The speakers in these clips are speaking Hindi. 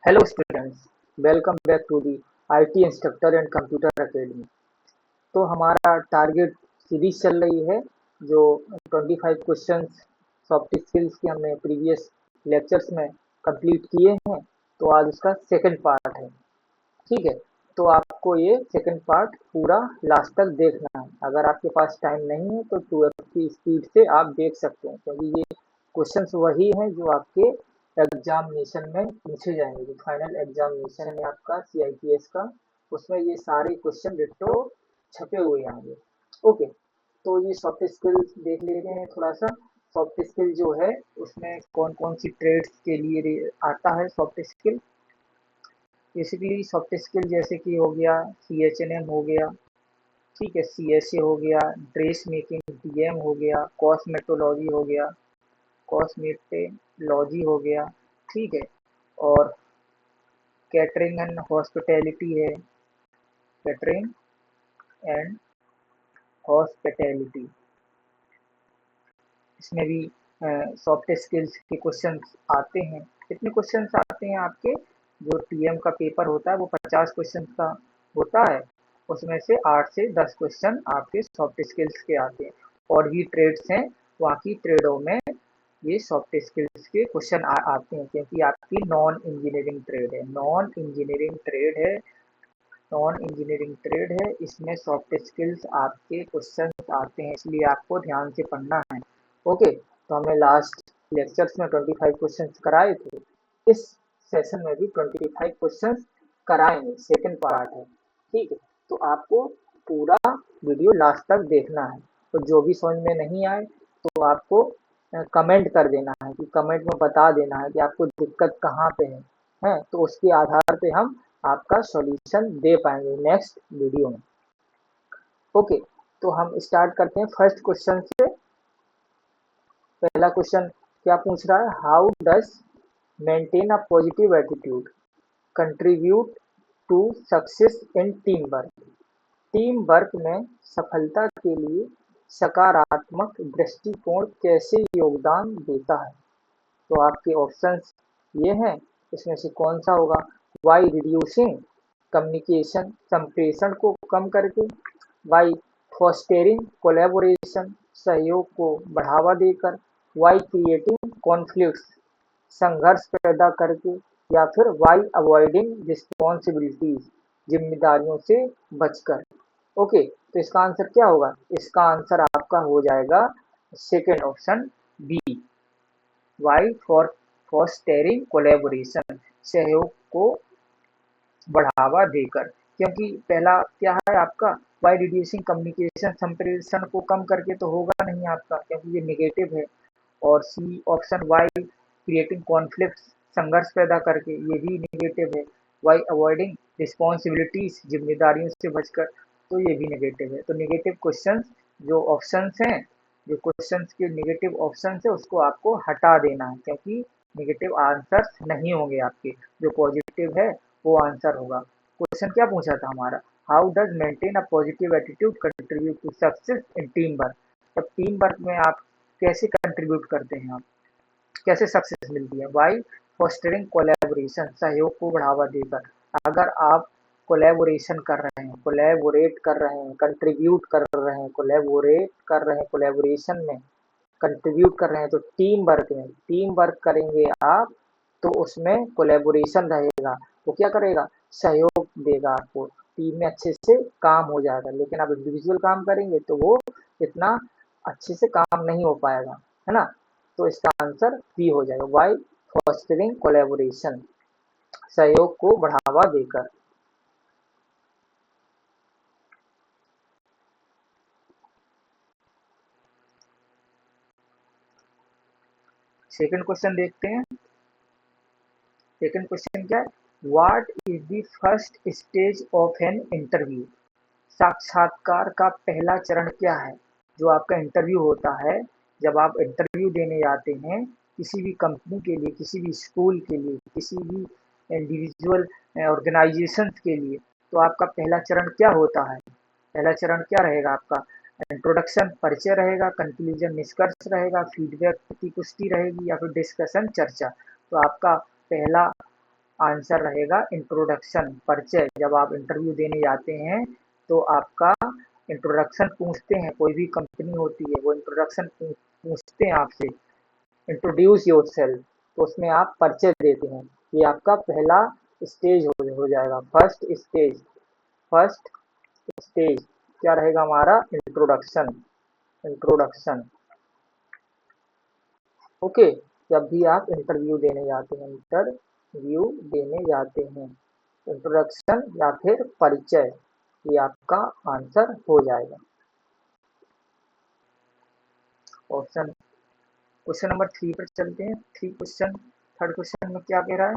Hello students, welcome back to the IT Instructor and Computer Academy। तो हमारा टारगेट सीरीज चल रही है जो 25 क्वेश्चंस सॉफ्ट स्किल्स के हमने प्रीवियस लेक्चर्स में कंप्लीट किए हैं। तो आज उसका सेकंड पार्ट है। ठीक है, तो आपको ये सेकंड पार्ट पूरा लास्ट तक देखना है। अगर आपके पास टाइम नहीं है तो 2x की स्पीड से आप देख सकते हैं, क्योंकि ये क्वेश्चंस वही हैं जो आपके एग्जामिनेशन में पूछे जाएंगे। जो फाइनल एग्जामिनेशन है आपका CIPS का, उसमें ये सारे क्वेश्चन डिट्टो छपे हुए आएंगे। ओके, तो ये सॉफ्ट स्किल्स देख लेते हैं थोड़ा सा। सॉफ्ट स्किल जो है उसमें कौन कौन सी ट्रेड्स के लिए आता है soft skill. Basically soft skill जैसे कि हो गया CHNM हो गया, ठीक है, CSA हो गया, ड्रेस मेकिंग DM हो गया, कॉस्मेटोलॉजी हो गया, कॉस्मेटोलॉजी हो गया, ठीक है, और कैटरिंग एंड हॉस्पिटैलिटी है, कैटरिंग एंड हॉस्पिटैलिटी। इसमें भी सॉफ्ट स्किल्स के क्वेश्चंस आते हैं। कितने क्वेश्चंस आते हैं आपके? जो TM का पेपर होता है वो 50 क्वेश्चन का होता है, उसमें से 8 से 10 क्वेश्चन आपके सॉफ्ट स्किल्स के आते हैं। और भी ट्रेड्स हैं, वहाँ की ट्रेडों में ये सॉफ्ट स्किल्स के क्वेश्चन आते हैं, क्योंकि आपकी नॉन इंजीनियरिंग ट्रेड है, इसमें सॉफ्ट स्किल्स आपके क्वेश्चन आते हैं, इसलिए आपको ध्यान से पढ़ना है। ओके, तो हमने लास्ट लेक्चर्स में 25 क्वेश्चंस कराए थे। इस सेशन में भी 25 क्वेश्चंस कराएंगे, सेकंड पार्ट है। ठीक है, तो आपको पूरा वीडियो लास्ट तक देखना है। तो जो भी समझ में नहीं आए तो आपको कमेंट कर देना है, कि कमेंट में बता देना है कि आपको दिक्कत कहाँ पे है, तो उसके आधार पे हम आपका सॉल्यूशन दे पाएंगे नेक्स्ट वीडियो में। ओके, तो हम स्टार्ट करते हैं फर्स्ट क्वेश्चन से। पहला क्वेश्चन क्या पूछ रहा है? How does maintain a positive attitude contribute to success in team work. Team work में सफलता के लिए सकारात्मक दृष्टिकोण कैसे योगदान देता है? तो आपके ऑप्शंस ये हैं, इसमें से कौन सा होगा? वाई रिड्यूसिंग कम्युनिकेशन, संप्रेषण को कम करके, वाई फॉस्टेरिंग कोलैबोरेशन, सहयोग को बढ़ावा देकर, वाई क्रिएटिंग कॉन्फ्लिक्ट्स, संघर्ष पैदा करके, या फिर वाई अवॉइडिंग रिस्पॉन्सिबिलिटीज, जिम्मेदारियों से बचकर। ओके, तो इसका आंसर क्या होगा? इसका आंसर आपका हो जाएगा second option B, by for fostering collaboration, सहयोग को बढ़ावा देकर। क्योंकि पहला क्या है आपका? वाई रिड्यूसिंग कम्युनिकेशन, संप्रेषण को कम करके तो होगा नहीं आपका, क्योंकि ये नेगेटिव है। और C option by creating conflict, संघर्ष पैदा करके, ये भी नेगेटिव है। वाई अवॉइडिंग रिस्पॉन्सिबिलिटीज, जिम्मेदारियों से बचकर, तो ये भी नेगेटिव है। तो नेगेटिव क्वेश्चन जो ऑप्शंस हैं, जो क्वेश्चंस के नेगेटिव ऑप्शन है, उसको आपको हटा देना है, क्योंकि नेगेटिव आंसर्स नहीं होंगे आपके, जो पॉजिटिव है वो आंसर होगा। क्वेश्चन क्या पूछा था हमारा? How does maintain a positive attitude contribute to success in team work. तब टीम वर्क में आप कैसे कंट्रीब्यूट करते हैं, आप कैसे सक्सेस मिलती है? बाई फॉस्टरिंग कोलैबोरेशन, सहयोग को बढ़ावा देकर। अगर आप कोलैबोरेशन कर रहे हैं, कोलैबोरेट कर रहे हैं, कंट्रीब्यूट कर रहे हैं, कोलैबोरेट कर रहे हैं, कोलैबोरेशन में कंट्रीब्यूट कर रहे हैं, तो टीम वर्क में टीम वर्क करेंगे आप, तो उसमें कोलैबोरेशन रहेगा, वो क्या करेगा? सहयोग देगा आपको, टीम में अच्छे से काम हो जाएगा। लेकिन आप इंडिविजुअल काम करेंगे तो वो इतना अच्छे से काम नहीं हो पाएगा, है ना। तो इसका आंसर बी हो जाएगा, वाई फॉस्टरिंग कोलैबोरेशन, सहयोग को बढ़ावा देकर। सेकंड क्वेश्चन देखते हैं। सेकंड क्वेश्चन क्या है? What is the first stage of N interview. साक्षात्कार का पहला चरण क्या है? जो आपका इंटरव्यू होता है, जब आप इंटरव्यू देने जाते हैं किसी भी कंपनी के लिए, किसी भी स्कूल के लिए, किसी भी इंडिविजुअल ऑर्गेनाइजेशन के लिए, तो आपका पहला चरण क्या होता है? पहला चरण क्या रहेगा आपका? इंट्रोडक्शन परिचय रहेगा, कंक्लूजन निष्कर्ष रहेगा, फीडबैक प्रतिपुष्टि रहेगी, या फिर डिस्कशन चर्चा। तो आपका पहला आंसर रहेगा इंट्रोडक्शन, परिचय। जब आप इंटरव्यू देने जाते हैं तो आपका इंट्रोडक्शन पूछते हैं, कोई भी कंपनी होती है वो इंट्रोडक्शन पूछते हैं आपसे, इंट्रोड्यूस योरसेल्फ, तो उसमें आप परिचय देते हैं। ये आपका पहला स्टेज हो जाएगा, फर्स्ट स्टेज क्या रहेगा हमारा, इंट्रोडक्शन। Introduction okay. जब भी आप इंटरव्यू देने जाते हैं, इंटरव्यू देने जाते हैं, इंट्रोडक्शन या फिर परिचय, ये आपका आंसर हो जाएगा। ऑप्शन क्वेश्चन नंबर 3 पर चलते हैं। थर्ड क्वेश्चन में क्या कह रहा है,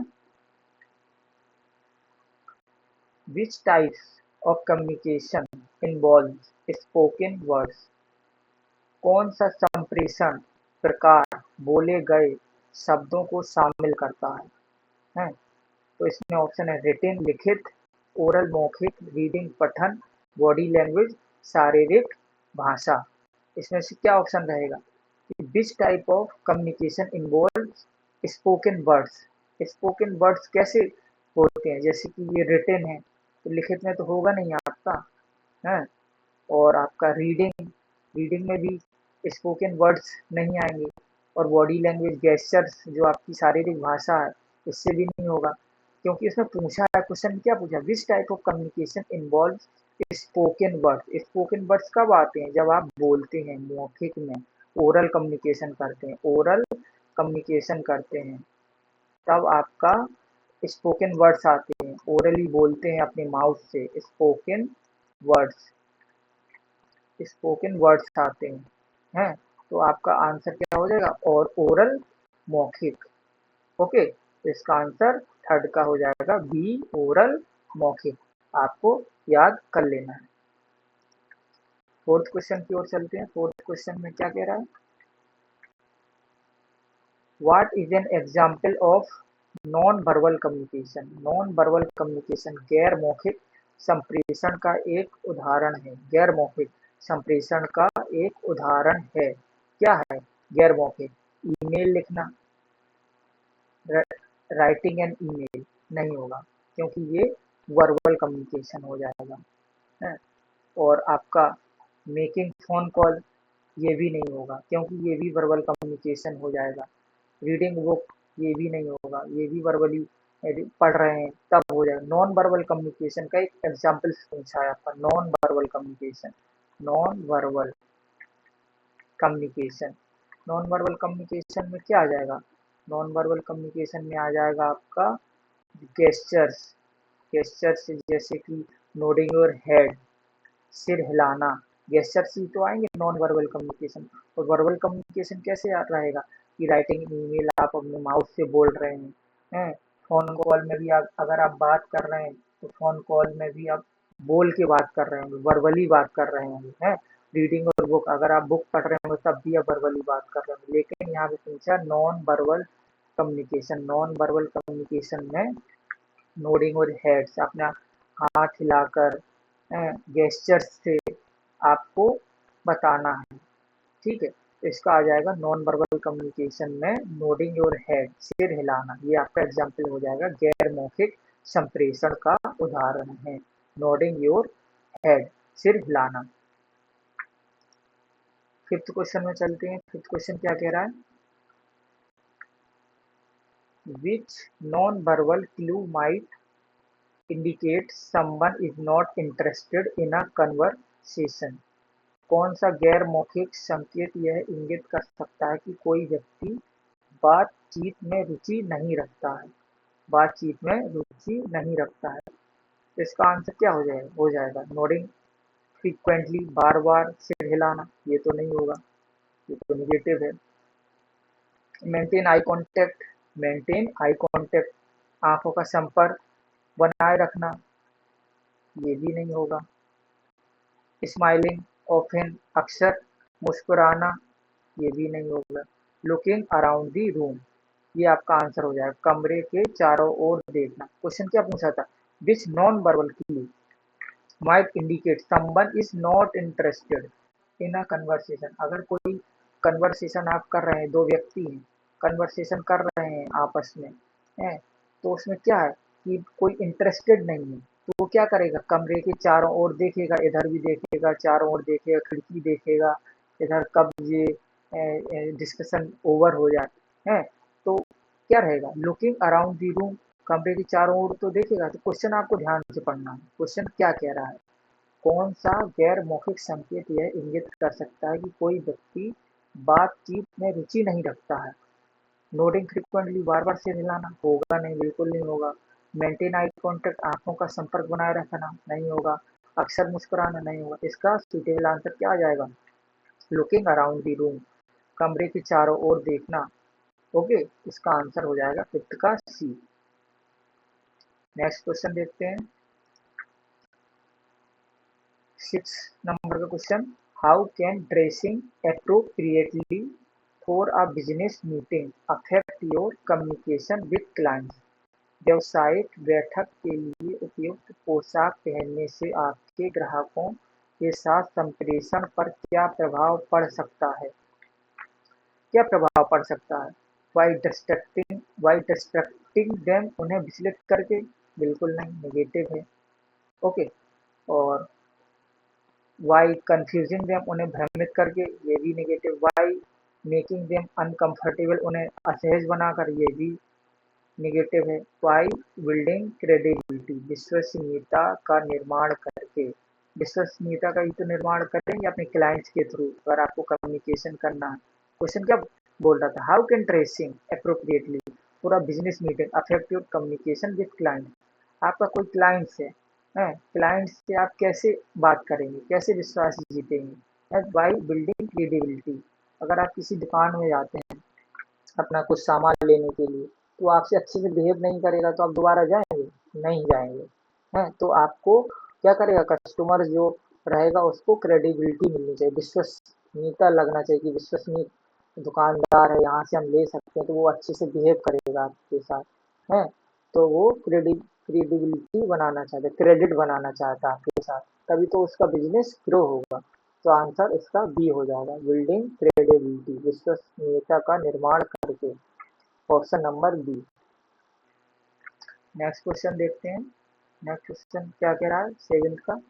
which types of communication involve spoken words, कौन सा संप्रेषण प्रकार बोले गए शब्दों को शामिल करता है? तो इसमें ऑप्शन है रिटेन लिखित, ओरल मौखिक, रीडिंग पठन, बॉडी लैंग्वेज, शारीरिक भाषा। इसमें से क्या ऑप्शन रहेगा कि which type of communication involve spoken words, spoken words कैसे होते हैं, जैसे कि ये रिटेन है तो लिखित में तो होगा नहीं आपका है, और आपका रीडिंग में भी स्पोकन वर्ड्स नहीं आएंगे, और बॉडी लैंग्वेज गेस्चर्स जो आपकी शारीरिक भाषा है इससे भी नहीं होगा, क्योंकि इसमें पूछा है, क्वेश्चन क्या पूछा, which type of communication involve spoken words. Spoken words कब आते हैं, जब आप बोलते हैं मौखिक में, ओरल कम्युनिकेशन करते हैं, ओरल कम्युनिकेशन करते हैं, तब आपका स्पोकन वर्ड्स आते हैं, ओरली बोलते हैं अपने माउथ से, वर्ड्स स्पोकन वर्ड्स आते हैं, तो आपका आंसर क्या हो जाएगा, और ओरल मौखिक। ओके, तो इसका आंसर थर्ड का हो जाएगा बी, ओरल मौखिक। आपको याद कर लेना है। फोर्थ क्वेश्चन की ओर चलते हैं। फोर्थ क्वेश्चन में क्या कह रहा है, what is an example of non verbal communication. Non verbal communication गैर मौखिक संप्रेषण का एक उदाहरण है, गैर मौखिक संप्रेषण का एक उदाहरण है, क्या है गैर मौखिक, ईमेल लिखना, राइटिंग एन ईमेल नहीं होगा, क्योंकि ये वर्बल कम्युनिकेशन हो जाएगा है, और आपका मेकिंग फोन कॉल ये भी नहीं होगा, क्योंकि ये भी वर्बल कम्युनिकेशन हो जाएगा। रीडिंग बुक ये भी नहीं होगा, ये भी वर्बली पढ़ रहे हैं तब हो जाएगा। नॉन वर्बल कम्युनिकेशन का एक एग्जाम्पल पूछा है आपका, non verbal communication, non verbal communication, non verbal communication में क्या आ जाएगा, नॉन वर्बल कम्युनिकेशन में आ जाएगा आपका गेस्चर्स, गेस्चर्स जैसे कि नोडिंग योर हेड, सिर हिलाना, गेस्चर्स ही तो आएंगे नॉन वर्बल कम्युनिकेशन। और वर्बल कम्युनिकेशन कैसे रहेगा कि राइटिंग ईमेल आप अपने माउथ से बोल रहे हैं, फोन कॉल में भी आप अगर आप बात कर रहे हैं तो फोन कॉल में भी आप बोल के बात कर रहे होंगे, वर्बली बात कर रहे होंगे हैं। रीडिंग और बुक, अगर आप बुक पढ़ रहे होंगे तब भी आप वर्बली बात कर रहे होंगे, लेकिन यहाँ पे पूछा non verbal communication. Non verbal communication में नोडिंग और हेड्स, अपना हाथ हिलाकर गेस्चर्स से आपको बताना है, ठीक है। तो इसका आ जाएगा नॉन वर्बल कम्युनिकेशन में नोडिंग योर हेड, सिर हिलाना, ये आपका एग्जाम्पल हो जाएगा, गैर मौखिक संप्रेषण का उदाहरण है, नोडिंग योर हेड, सिर हिलाना। फिफ्थ क्वेश्चन में चलते हैं। फिफ्थ क्वेश्चन क्या कह रहा है, which non verbal clue might indicate someone is not interested in a conversation। कौन सा गैर मौखिक संकेत यह इंगित कर सकता है कि कोई व्यक्ति बातचीत में रुचि नहीं रखता है, बातचीत में रुचि नहीं रखता है। तो इसका आंसर क्या हो जाएगा नोडिंग फ्रीक्वेंटली, बार बार सिर हिलाना, ये तो नहीं होगा, ये तो निगेटिव है। Maintain eye contact, maintain eye contact, आंखों का संपर्क बनाए रखना, ये भी नहीं होगा। स्माइलिंग ऑफन, अक्सर मुस्कुराना, ये भी नहीं होगा। लुकिंग अराउंड दी रूम, ये आपका आंसर हो जाएगा, कमरे के चारों ओर देखना। क्वेश्चन क्या पूछा था, which non verbal clue might indicate someone is not interested in a conversation. अगर कोई कन्वर्सेशन आप कर रहे हैं, दो व्यक्ति हैं कन्वर्सेशन कर रहे हैं आपस में, है तो उसमें क्या है कि कोई इंटरेस्टेड नहीं है, तो वो क्या करेगा, कमरे के चारों ओर देखेगा, इधर भी देखेगा, चारों ओर देखेगा, खिड़की देखेगा, इधर कब ये डिस्कशन ओवर हो जाए है। तो क्या रहेगा, लुकिंग अराउंड दी रूम, कमरे के चारों ओर तो देखेगा। तो क्वेश्चन आपको ध्यान से पढ़ना है, क्वेश्चन क्या कह रहा है, कौन सा गैर मौखिक संकेत यह इंगित कर सकता है कि कोई व्यक्ति बातचीत में रुचि नहीं रखता है। नोडिंग फ्रीक्वेंटली, बार बार सिर हिलाना, होगा नहीं, बिल्कुल नहीं होगा। मेंटेन आई कांटेक्ट, आंखों का संपर्क बनाए रखना, नहीं होगा। अक्सर मुस्कुराना, नहीं होगा। इसका सुटेबल आंसर क्या आ जाएगा, लुकिंग अराउंड द रूम, कमरे के चारों ओर देखना। ओके, इसका आंसर हो जाएगा फिफ्थ का सी। नेक्स्ट क्वेश्चन देखते हैं, 6 नंबर का question, how can dressing appropriately for a business meeting affect your communication with clients. व्यावसायिक बैठक के लिए उपयुक्त पोशाक पहनने से आपके ग्राहकों के साथ संप्रेषण पर क्या प्रभाव पड़ सकता है, क्या प्रभाव पड़ सकता है। वाई डिस्ट्रक्टिंग देम, उन्हें विचलित करके, बिल्कुल नहीं, नेगेटिव है। ओके, और वाई कंफ्यूजिंग देम, उन्हें भ्रमित करके, ये भी negative. By making them uncomfortable, उन्हें असहज बनाकर, ये भी नेगेटिव है। वाई बिल्डिंग क्रेडिबिलिटी, विश्वसनीयता का निर्माण करके, विश्वसनीयता का ही तो निर्माण करेंगे अपने क्लाइंट्स के थ्रू, अगर आपको कम्युनिकेशन करना है। क्वेश्चन क्या बोल रहा था, how can tracing appropriately for a business meeting affect your communication with client. आपका कोई क्लाइंट्स है, क्लाइंट्स से आप कैसे बात करेंगे, कैसे विश्वास जीतेंगे। बाई बिल्डिंग क्रेडिबिलिटी, अगर आप किसी दुकान में जाते हैं अपना कुछ सामान लेने के लिए, तो आपसे अच्छे से बिहेव नहीं करेगा तो आप दोबारा जाएंगे, नहीं जाएंगे। हैं, तो आपको क्या करेगा, कस्टमर जो रहेगा उसको क्रेडिबिलिटी मिलनी चाहिए, विश्वसनीयता लगना चाहिए कि विश्वसनीय दुकानदार है, यहाँ से हम ले सकते हैं, तो वो अच्छे से बिहेव करेगा आपके साथ। हैं, तो वो क्रेडिबिलिटी बनाना चाहता है, क्रेडिट बनाना चाहता है आपके साथ, तभी तो उसका बिजनेस ग्रो होगा। तो आंसर इसका बी हो जाएगा, बिल्डिंग क्रेडिबिलिटी, विश्वसनीयता का निर्माण करके, option number B. Next question देखते हैं, नेक्स्ट क्वेश्चन क्या कह रहा है, सेवेंथ का,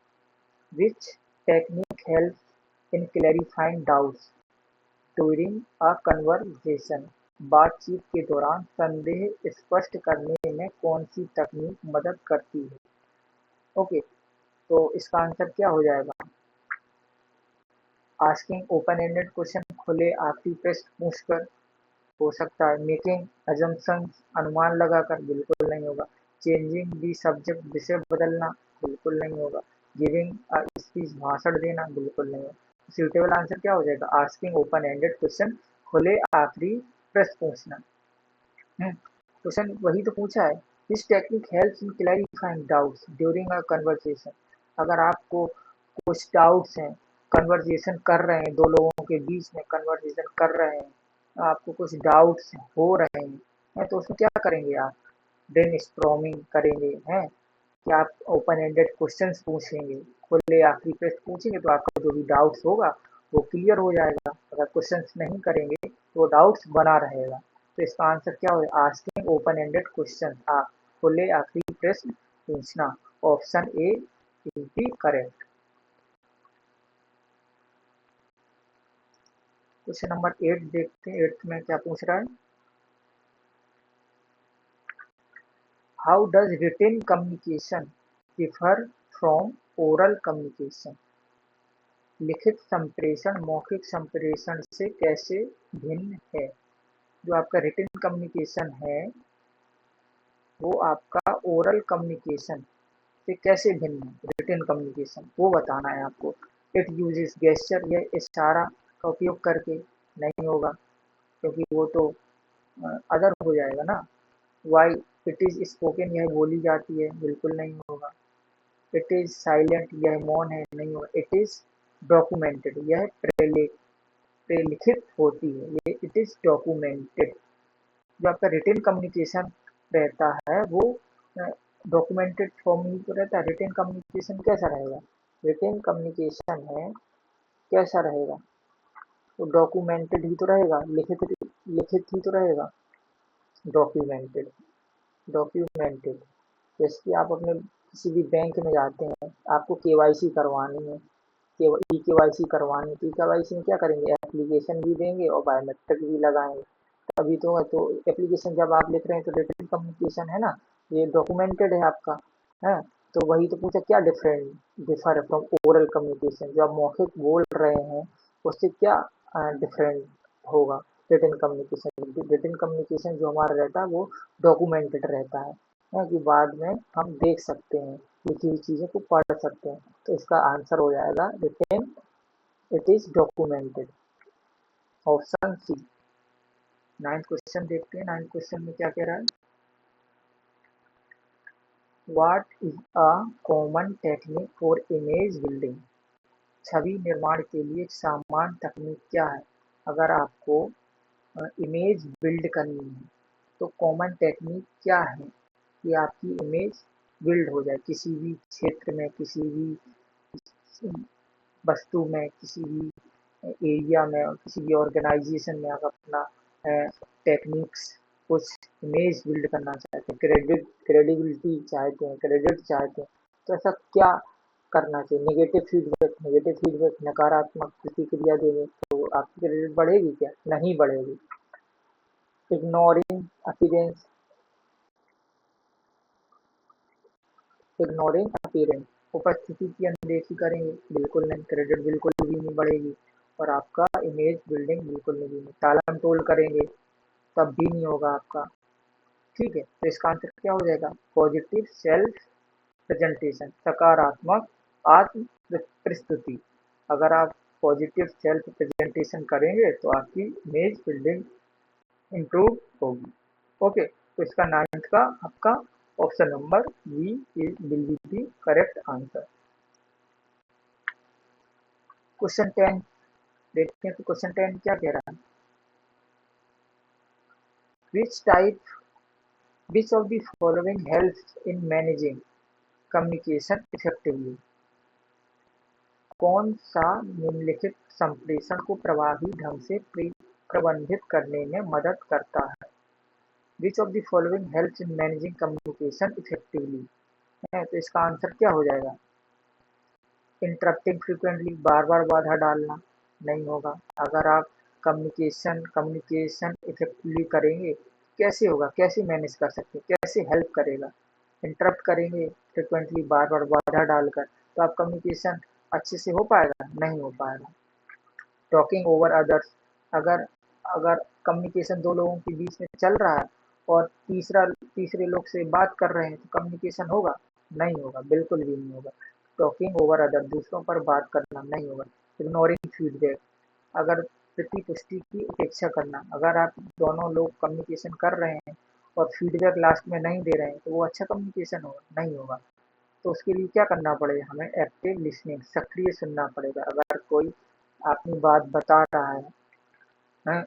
which technique help in clarifying doubts during a conversation. बातचीत के दौरान संदेह स्पष्ट करने में कौन सी तकनीक मदद करती है। ओके, तो इसका आंसर क्या हो जाएगा, आस्किंग ओपन एंडेड क्वेश्चन, खुले आखिरी प्रश्न पूछकर, हो सकता है। मेकिंग अजम्पशंस, अनुमान लगाकर, बिल्कुल नहीं होगा। चेंजिंग दी सब्जेक्ट, विषय बदलना, बिल्कुल नहीं होगा। गिविंग अ स्पीच, भाषण देना, बिल्कुल नहीं होगा। सूटेबल आंसर क्या हो जाएगा, आस्किंग ओपन एंडेड क्वेश्चन, खुले आखिरी प्रश्न पूछना। क्वेश्चन वही तो पूछा है, this technique helps in clarifying doubts during a conversation. अगर आपको कुछ डाउट्स हैं, कन्वर्सेशन कर रहे हैं, दो लोगों के बीच में कन्वर्सेशन कर रहे हैं, आपको कुछ डाउट्स हो रहे हैं, तो उसमें क्या करेंगे आप, ब्रेन स्टॉर्मिंग करेंगे, हैं कि आप ओपन एंडेड क्वेश्चंस पूछेंगे, खुले आखिरी प्रश्न पूछेंगे, तो आपका जो भी डाउट्स होगा वो क्लियर हो जाएगा। अगर क्वेश्चंस नहीं करेंगे तो डाउट्स बना रहेगा। तो इसका आंसर क्या हो, आस्किंग ओपन एंडेड क्वेश्चन, खुले आखिरी प्रश्न पूछना, option A is the correct. Question number 8 देखते हैं, 8th में क्या पूछ रहा है, how does written communication differ from oral communication. लिखित संप्रेषण मौखिक संप्रेषण से कैसे भिन्न है। जो आपका रिटन कम्युनिकेशन है वो आपका ओरल कम्युनिकेशन से कैसे भिन्न है, रिटन कम्युनिकेशन वो बताना है आपको। इट यूजेस गेस्चर, यह इशारा का उपयोग करके, नहीं होगा क्योंकि वो तो अदर हो जाएगा ना। वाई इट इज स्पोकन, यह बोली जाती है, बिल्कुल नहीं होगा। इट इज साइलेंट, यह मौन है, नहीं होगा। इट इज डॉक्यूमेंटेड, यह प्रलिखित होती है, ये इट इज डॉक्यूमेंटेड। जो आपका रिटन कम्युनिकेशन रहता है वो डॉक्यूमेंटेड फॉर्म में तो रहता है। रिटन कम्युनिकेशन कैसा रहेगा, रिटन कम्युनिकेशन है कैसा रहेगा, वो डॉक्यूमेंटेड ही तो रहेगा, लिखित लिखित ही तो रहेगा, डॉक्यूमेंटेड। डॉक्यूमेंटेड। जैसे कि आप अपने किसी भी बैंक में जाते हैं, आपको केवाईसी करवानी है, ई केवाईसी करवानी है, तो ई केवाईसी में क्या करेंगे, एप्लीकेशन भी देंगे और बायोमेट्रिक भी लगाएंगे, तभी तो है। तो एप्लीकेशन जब आप लिख रहे हैं तो रिटन कम्युनिकेशन है ना, ये डॉक्यूमेंटेड है आपका, है। तो वही तो पूछा, क्या डिफर फ्रॉम ओरल कम्युनिकेशन, जो आप मौखिक बोल रहे हैं उससे क्या डिफरेंट होगा रिटन कम्युनिकेशन। रिटन कम्युनिकेशन जो हमारा रहता है वो डॉक्यूमेंटेड रहता है कि बाद में हम देख सकते हैं, लिखी हुई चीज़ों को पढ़ सकते हैं। तो इसका आंसर हो जाएगा written, it is documented, option C. Ninth question देखते हैं, नाइन्थ क्वेश्चन में क्या कह रहा है। What is a common technique for image building. छवि निर्माण के लिए एक सामान्य तकनीक क्या है। अगर आपको इमेज बिल्ड करनी है तो कॉमन टेक्निक क्या है कि आपकी इमेज बिल्ड हो जाए, किसी भी क्षेत्र में, किसी भी वस्तु में, किसी भी एरिया में और किसी भी ऑर्गेनाइजेशन में आप अपना टेक्निक्स, कुछ इमेज बिल्ड करना चाहते हैं, क्रेडिबिलिटी चाहते हैं, क्रेडिट चाहते हैं, तो ऐसा क्या करना चाहिए। नेगेटिव फीडबैक, नकारात्मक प्रतिक्रिया देंगे तो आपकी क्रेडिट बढ़ेगी क्या, नहीं बढ़ेगी। इग्नोरिंग अपीयरेंस, इग्नोरिंग अपीयरेंस, उपस्थिति की अनदेखी करेंगे, बिल्कुल नहीं, क्रेडिट बिल्कुल भी नहीं बढ़ेगी और आपका इमेज बिल्डिंग बिल्कुल नहीं होगी। टालम टोल करेंगे तब भी नहीं होगा आपका। ठीक है, तो इसका आंसर क्या हो जाएगा, पॉजिटिव सेल्फ प्रेजेंटेशन, सकारात्मक आत्म प्रस्तुति। अगर आप पॉजिटिव सेल्फ प्रेजेंटेशन करेंगे तो आपकी इमेज बिल्डिंग इम्प्रूव होगी। ओके, तो इसका नाइन्थ का आपका option number B will be the correct answer. Question 10 देखते हैं, तो क्वेश्चन 10 क्या कह रहा है। Which type which of the following helps in managing communication effectively. कौन सा निम्नलिखित संप्रेषण को प्रभावी ढंग से प्रबंधित करने में मदद करता है। Which of the following helps in managing communication effectively, है तो इसका आंसर क्या हो जाएगा। इंटरप्टिंग फ्रिक्वेंटली, बार बार बाधा डालना, नहीं होगा। अगर आप कम्युनिकेशन इफेक्टिवली करेंगे, कैसे होगा, कैसे मैनेज कर सकते हैं, कैसे हेल्प करेगा। इंटरप्ट करेंगे फ्रिक्वेंटली, बार बार बाधा डालकर, तो आप कम्युनिकेशन अच्छे से हो पाएगा, नहीं हो पाएगा। टॉकिंग ओवर अदर्स, अगर अगर कम्युनिकेशन दो लोगों के बीच में चल रहा है और तीसरे लोग से बात कर रहे हैं तो कम्युनिकेशन होगा, नहीं होगा, बिल्कुल भी नहीं होगा। टॉकिंग ओवर अदर, दूसरों पर बात करना, नहीं होगा। इग्नोरिंग फीडबैक, अगर प्रतिपुष्टि की उपेक्षा करना, अगर आप दोनों लोग कम्युनिकेशन कर रहे हैं और फीडबैक लास्ट में नहीं दे रहे हैं तो वो अच्छा कम्युनिकेशन होगा, नहीं होगा। तो उसके लिए क्या करना पड़ेगा, हमें एक्टिव लिसनिंग, सक्रिय सुनना पड़ेगा। अगर कोई अपनी बात बता रहा है, हैं,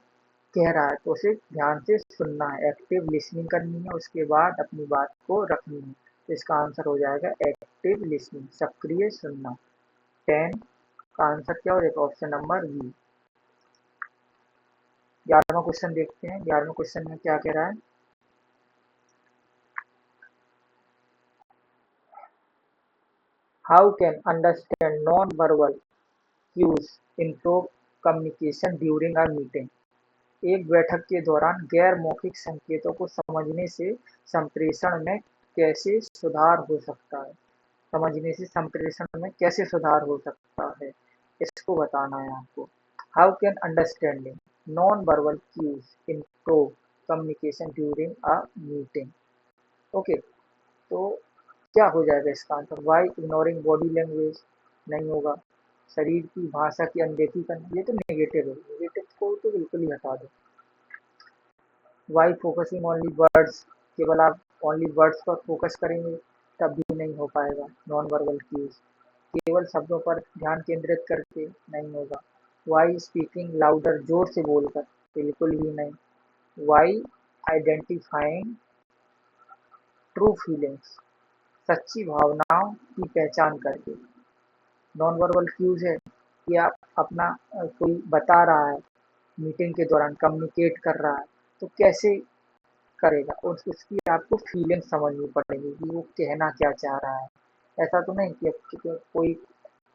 कह रहा है, तो उसे ध्यान से सुनना है, एक्टिव लिसनिंग करनी है, उसके बाद अपनी बात को रखनी है। तो इसका आंसर हो जाएगा एक्टिव लिसनिंग, सक्रिय सुनना। 10 का आंसर क्या हो जाएगा, ऑप्शन नंबर बी। 11वां क्वेश्चन देखते हैं, 11वें क्वेश्चन में क्या कह रहा है। How can understand non verbal cues improve communication during a meeting. एक बैठक के दौरान गैर मौखिक संकेतों को समझने से संप्रेषण में कैसे सुधार हो सकता है। समझने से संप्रेषण में कैसे सुधार हो सकता है, इसको बताना है आपको। How can understanding non verbal cues improve communication during a meeting. Okay, तो क्या हो जाएगा इसका answer, by ignoring body language, नहीं होगा। शरीर की भाषा की अनदेखी करना, ये तो नेगेटिव है, नेगेटिव को तो बिल्कुल ही हटा दो। वाई फोकसिंग ओनली वर्ड्स, केवल आप ओनली वर्ड्स पर फोकस करेंगे तब भी नहीं हो पाएगा नॉन वर्बल क्यूज। केवल शब्दों पर ध्यान केंद्रित करके, नहीं होगा। वाई स्पीकिंग लाउडर, जोर से बोलकर, बिल्कुल भी नहीं। वाई आइडेंटिफाइंग ट्रू फीलिंग्स, सच्ची भावनाओं की पहचान करके। नॉन वर्बल क्यूज है कि आप अपना कोई बता रहा है मीटिंग के दौरान, कम्युनिकेट कर रहा है, तो कैसे करेगा और उसकी आपको फीलिंग समझनी पड़ेगी कि वो कहना क्या चाह रहा है। ऐसा तो नहीं कि कोई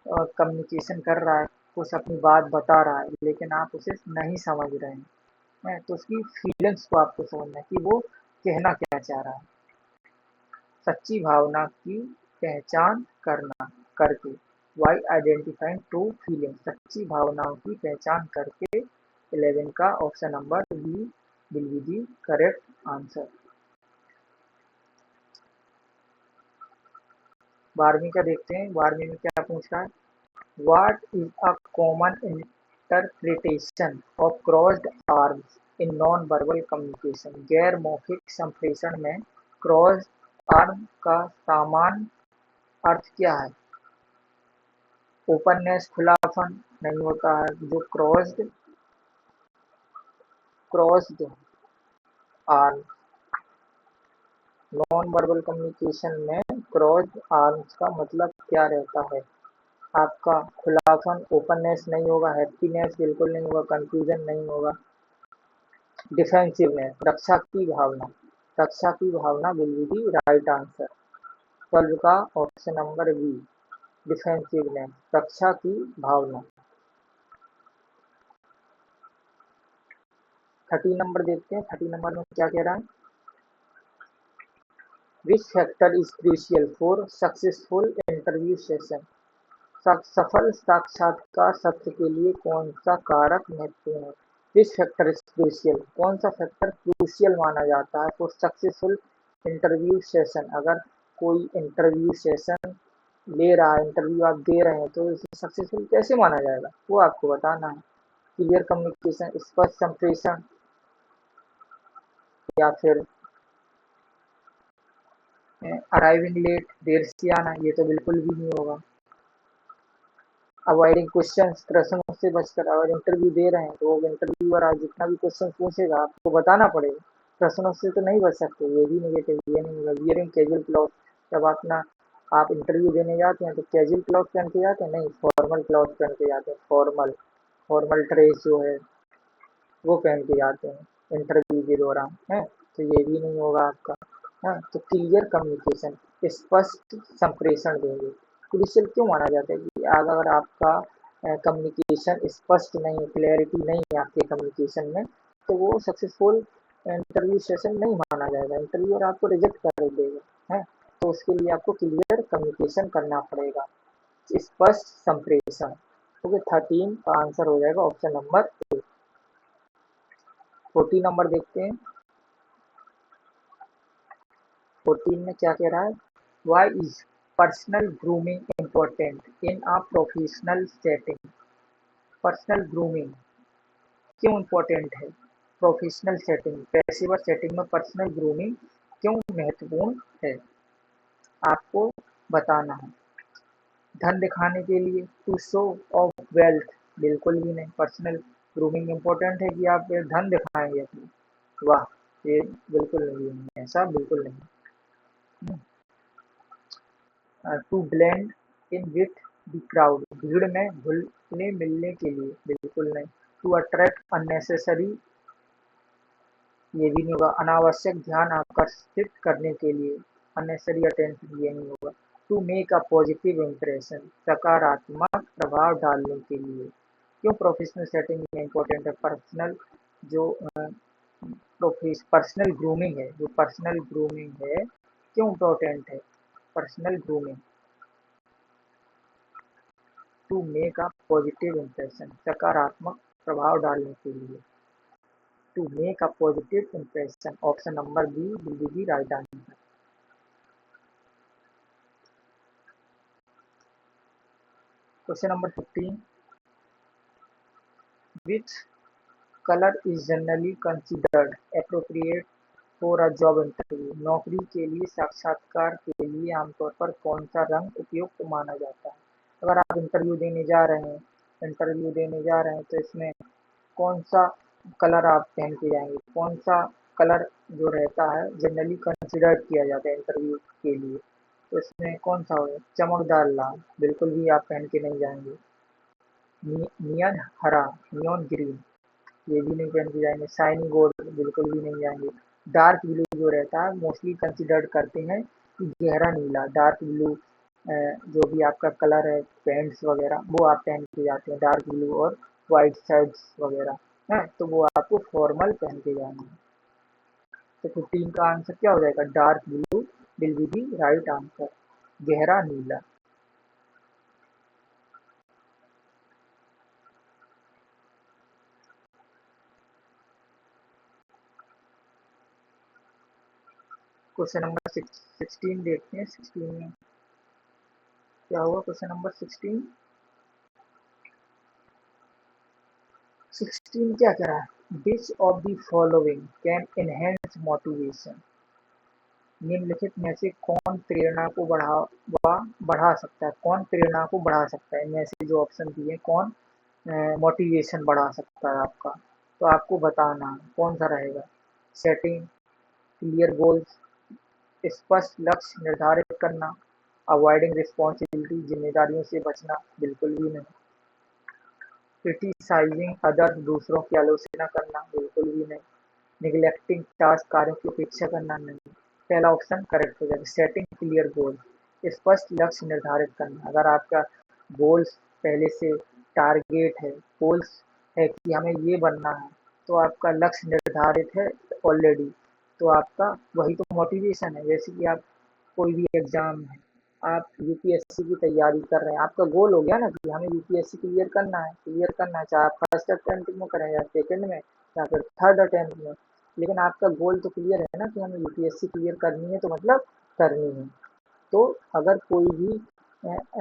कम्युनिकेशन कर रहा है, कुछ अपनी बात बता रहा है, लेकिन आप उसे नहीं समझ रहे हैं, तो उसकी फीलिंग्स को आपको समझना है कि वो कहना क्या चाह रहा है। सच्ची भावना की पहचान करना करके, वाई आइडेंटिफाइंग ट्रू फीलिंग, सच्ची भावनाओं की पहचान करके 11 का option number B will be the correct answer. 12वीं का देखते हैं, 12वीं में क्या पूछ रहा है। What is a common interpretation of crossed arms in non verbal communication, गैर मौखिक संप्रेषण में क्रॉस्ड आर्म का सामान्य अर्थ क्या है। ओपननेस, खुलापन नहीं होता है, जो crossed arm, non verbal communication में क्रॉस्ड आर्म्स का मतलब क्या रहता है। आपका खुलापन, ओपननेस नहीं होगा, हैप्पीनेस बिल्कुल नहीं होगा, कंफ्यूजन नहीं होगा, डिफेंसिवनेस, रक्षा की भावना will be the right answer. 12 का ऑप्शन नंबर बी, डिफेंसिवनेस, रक्षा की भावना। 30 नंबर देखते हैं, 30 नंबर में क्या कह रहा है। Which factor is crucial for successful interview session, सफल साक्षात्कार सत्र के लिए कौन सा कारक महत्वपूर्ण है। विच फैक्टर इज क्रूशियल, कौन सा फैक्टर क्रूशियल माना जाता है फॉर सक्सेसफुल इंटरव्यू सेशन। अगर कोई इंटरव्यू सेशन ले रहा है, इंटरव्यू आप दे रहे हैं, तो इसे सक्सेसफुल कैसे माना जाएगा, वो आपको बताना है। क्लियर कम्युनिकेशन, स्पष्ट संप्रेषण, या फिर अराइविंग लेट, देर से आना, ये तो बिल्कुल भी नहीं होगा। अवॉइडिंग क्वेश्चंस, प्रश्नों से बचकर, अगर इंटरव्यू दे रहे हैं तो वो इंटरव्यूअर आज जितना भी क्वेश्चन पूछेगा आपको बताना पड़ेगा, प्रश्नों से तो नहीं बच सकते, ये भी नेगेटिव, ये नहीं होगा। वियरिंग कैजुअल क्लॉथ, जब आप इंटरव्यू देने जाते हैं तो कैजुअल क्लॉथ पहन के जाते हैं, नहीं फॉर्मल क्लॉथ पहन के जाते हैं, फॉर्मल फॉर्मल ड्रेस जो है वो पहन के जाते हैं इंटरव्यू के दौरान है, तो ये भी नहीं होगा आपका। हाँ, तो क्लियर कम्युनिकेशन, स्पष्ट संप्रेषण देंगे। क्रूशियल क्यों माना जाता है कि अगर आपका कम्युनिकेशन स्पष्ट नहीं, क्लैरिटी नहीं है आपके कम्युनिकेशन में, तो वो सक्सेसफुल इंटरव्यू सेशन नहीं माना जाएगा, इंटरव्यूअर आपको रिजेक्ट कर देगा है। तो उसके लिए आपको क्लियर कम्युनिकेशन करना पड़ेगा, स्पष्ट संप्रेषण। ओके, 13 का आंसर हो जाएगा ऑप्शन नंबर ए। 14 नंबर देखते हैं, 14 में क्या कह रहा है। Why is personal grooming important in a professional setting, personal grooming क्यों इम्पोर्टेंट है प्रोफेशनल सेटिंग, पेशेवर सेटिंग में पर्सनल ग्रूमिंग क्यों महत्वपूर्ण है, आपको बताना है। धन दिखाने के लिए, टू शो ऑफ वेल्थ, बिल्कुल भी नहीं, पर्सनल ग्रूमिंग इम्पोर्टेंट है कि आप धन दिखाएंगे अपनी, वाह, ये बिल्कुल नहीं है, ऐसा बिल्कुल नहीं। To blend in with the crowd, भीड़ में घुलने मिलने के लिए, बिल्कुल नहीं। टू अट्रैक्ट अननेसेसरी, ये भी नहीं होगा। अनावश्यक ध्यान आकर्षित करने के लिए, अननेसेसरी अटेंशन, ये नहीं होगा। To make a positive impression, सकारात्मक प्रभाव डालने के लिए। क्यों प्रोफेशनल सेटिंग में इम्पोर्टेंट है। पर्सनल जो पर्सनल ग्रूमिंग है, जो पर्सनल ग्रूमिंग है क्यों इम्पोर्टेंट है personal grooming. To make a positive impression, सकारात्मक प्रभाव डालने के लिए। To make a positive impression, option number B will be the right answer. Question number 15, which colour is generally considered appropriate for a job interview, नौकरी के लिए साक्षात्कार के लिए आमतौर पर कौन सा रंग उपयुक्त माना जाता है। अगर आप इंटरव्यू देने जा रहे हैं, तो इसमें कौन सा कलर आप पहन के जाएंगे, कौन सा कलर जो रहता है जनरली कंसिडर किया जाता है इंटरव्यू के लिए, तो इसमें कौन सा होगा। चमकदार लाल, बिल्कुल भी आप पहन के नहीं जाएंगे। नियन हरा, नियॉन ग्रीन, ये भी नहीं पहन के जाएंगे। शाइनी गोल्ड, बिल्कुल भी नहीं जाएंगे। डार्क ब्लू जो रहता है मोस्टली कंसिडर्ड करते हैं कि गहरा नीला, डार्क ब्लू जो भी आपका कलर है पैंट्स वगैरह वो आप पहन के जाते हैं, डार्क ब्लू और वाइट शर्ट्स वगैरह है, तो वो आपको फॉर्मल पहन के जाना है। तो 15 का आंसर क्या हो जाएगा? Dark blue will be the right answer, गहरा नीला। क्वेश्चन नंबर 16 देखते हैं। 16 में क्या हुआ? क्वेश्चन नंबर 16 क्या कह रहा है? Which of the following can enhance motivation? निम्नलिखित में से कौन प्रेरणा को बढ़ा सकता है? कौन प्रेरणा को बढ़ा सकता है? इनमें से जो ऑप्शन दिए कौन मोटिवेशन बढ़ा सकता है आपका? तो आपको बताना है कौन सा रहेगा। सेटिंग क्लियर गोल्स, स्पष्ट लक्ष्य निर्धारित करना, अवॉइडिंग रिस्पॉन्सिबिलिटी जिम्मेदारियों से बचना, बिल्कुल भी नहीं। क्रिटिसाइजिंग अदर्स, दूसरों की आलोचना करना, बिल्कुल भी नहीं। निगलेक्टिंग टास्क, कार्यों की उपेक्षा करना, नहीं। पहला ऑप्शन करेक्ट हो जाएगा। सेटिंग क्लियर गोल, स्पष्ट लक्ष्य निर्धारित करना। अगर आपका गोल्स पहले से टारगेट है, गोल्स है कि हमें ये बनना है, तो आपका लक्ष्य निर्धारित है ऑलरेडी, तो आपका वही तो मोटिवेशन है। जैसे कि आप कोई भी एग्जाम है, आप यूपीएससी की तैयारी कर रहे हैं, आपका गोल हो गया ना कि हमें यूपीएससी क्लियर करना है, चाहे आप फर्स्ट अटेम्प्ट में करें या सेकंड में या फिर थर्ड अटेम्प्ट में, लेकिन आपका गोल तो क्लियर है ना कि हमें यूपीएससी क्लियर करनी है, तो मतलब करनी है। तो अगर कोई भी